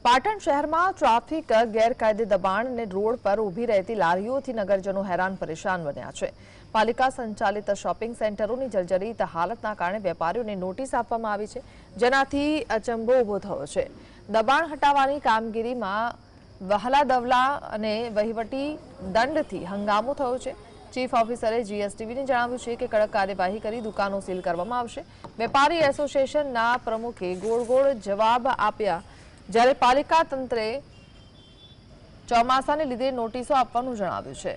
પાટણ શહેરમાં ટ્રાફિક ગેરકાયદે દબાણ અને રોડ પર ઊભી રહેતી લારીઓથી નગરજનો હેરાન પરેશાન બન્યા છે। પાલિકા સંચાલિત શોપિંગ સેન્ટરોની જર્જરિત હાલતના કારણે વેપારીઓને નોટિસ આપવામાં આવી છે, જેનાથી અચંબો ઊભો થયો છે। દબાણ હટાવવાની કામગીરીમાં વહાલાદવલા અને વહીવટી દંડથી હંગામો થયો છે। ચીફ ઓફિસરે જીએસટીવીને જણાવ્યું છે કે કડક કાર્યવાહી કરી દુકાનો સીલ કરવામાં આવશે। વેપારી એસોસિએશનના પ્રમુખે ગોળ જવાબ આપ્યા, જ્યારે પાલિકા તંત્રે ચોમાસાને લીધે નોટિસો આપવાનું જણાવ્યું છે।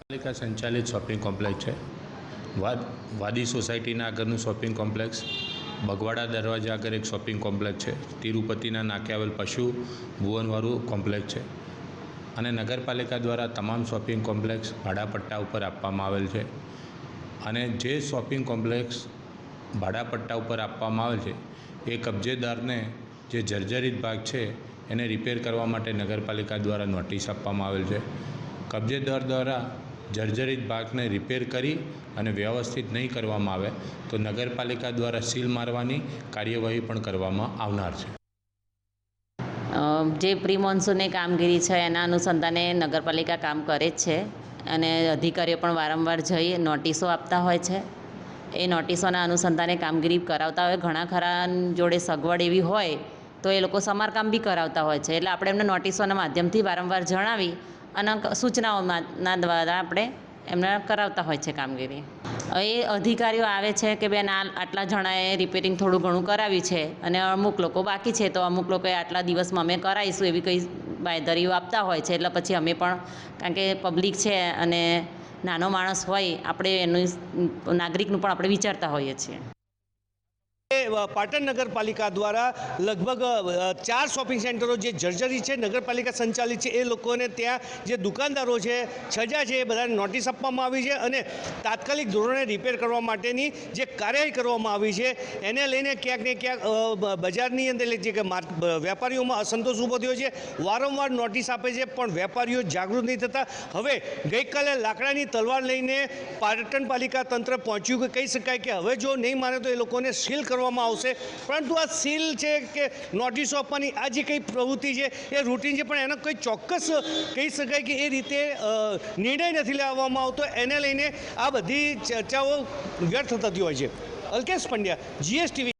પાલિકા સંચાલિત શોપિંગ કોમ્પ્લેક્સ છે। વાદી સોસાયટીના આગળનું શોપિંગ કોમ્પ્લેક્સ, બગવાડા દરવાજા આગળ એક શોપિંગ કોમ્પ્લેક્સ છે, તિરુપતિના નાકે આવેલ પશુ ભુવનવાળું કોમ્પ્લેક્સ છે અને નગરપાલિકા દ્વારા તમામ શોપિંગ કોમ્પ્લેક્સ ભાડાપટ્ટા ઉપર આપવામાં આવેલ છે અને જે શોપિંગ કોમ્પ્લેક્સ ભાડાપટ્ટા ઉપર આપવામાં આવેલ છે એ કબજેદારને જે જર્જરિત ભાગ છે એને રિપેર કરવા માટે નગરપાલિકા દ્વારા નોટિસ આપવામાં આવેલ છે। કબજેદાર દ્વારા જર્જરિત ભાગને રિપેર કરી અને વ્યવસ્થિત નહીં કરવામાં આવે તો નગરપાલિકા દ્વારા સીલ મારવાની કાર્યવાહી પણ કરવામાં આવનાર છે। જે પ્રી મોન્સૂનની કામગીરી છે એના અનુસંધાને નગરપાલિકા કામ કરે જ છે અને અધિકારીઓ પણ વારંવાર જઈ નોટિસો આપતા હોય છે। એ નોટિસોના અનુસંધાને કામગીરી કરાવતા હોય। ઘણા ખરા જોડે સગવડ એવી હોય તો એ લોકો સમારકામ બી કરાવતા હોય છે, એટલે આપણે એમને નોટિસોના માધ્યમથી વારંવાર જણાવી અને સૂચનાઓના દ્વારા આપણે એમને કરાવતા હોય છે કામગીરી। એ અધિકારીઓ આવે છે કે બેન આટલા જણાએ રિપેરિંગ થોડું ઘણું કરાવ્યું છે અને અમુક લોકો બાકી છે, તો અમુક લોકોએ આટલા દિવસમાં અમે કરાવીશું એવી કંઈ બાંયધરીઓ આપતા હોય છે। એટલે પછી અમે પણ, કારણ કે પબ્લિક છે અને નાનો માણસ હોય, આપણે એનું નાગરિકનું પણ આપણે વિચારતા હોઈએ છીએ। પાટણ નગરપાલિકા દ્વારા લગભગ 4 શોપિંગ સેન્ટરો જે જર્જરી છે, નગરપાલિકા સંચાલિત છે, એ લોકોને ત્યાં જે દુકાનદારો છે, છજા છે, એ બધાને નોટિસ આપવામાં આવી છે અને તાત્કાલિક ધોરણે રિપેર કરવા માટેની જે કાર્યવાહી કરવામાં આવી છે એને લઈને ક્યાંક ને ક્યાંક બજારની અંદર જે કે વેપારીઓમાં અસંતોષ ઊભો થયો છે। વારંવાર નોટિસ આપે છે પણ વેપારીઓ જાગૃત નહીં થતા। હવે ગઈકાલે લાકડાની તલવાર લઈને પાટણ પાલિકા તંત્ર પહોંચ્યું કે કહી શકાય કે હવે જો નહીં માને તો એ લોકોને સીલ કરવામાં આવશે। પરંતુ આ સીલ છે કે નોટિસો આપવાની આ જે કંઈ પ્રવૃત્તિ છે એ રૂટીન છે, પણ એનો કોઈ ચોક્કસ કહી શકાય કે એ રીતે નિર્ણય નથી લેવામાં આવતો। એને લઈને આ બધી ચર્ચાઓ વ્યર્થ થતી હોય છે। અલ્કેશ પંડ્યા, જીએસટીવી।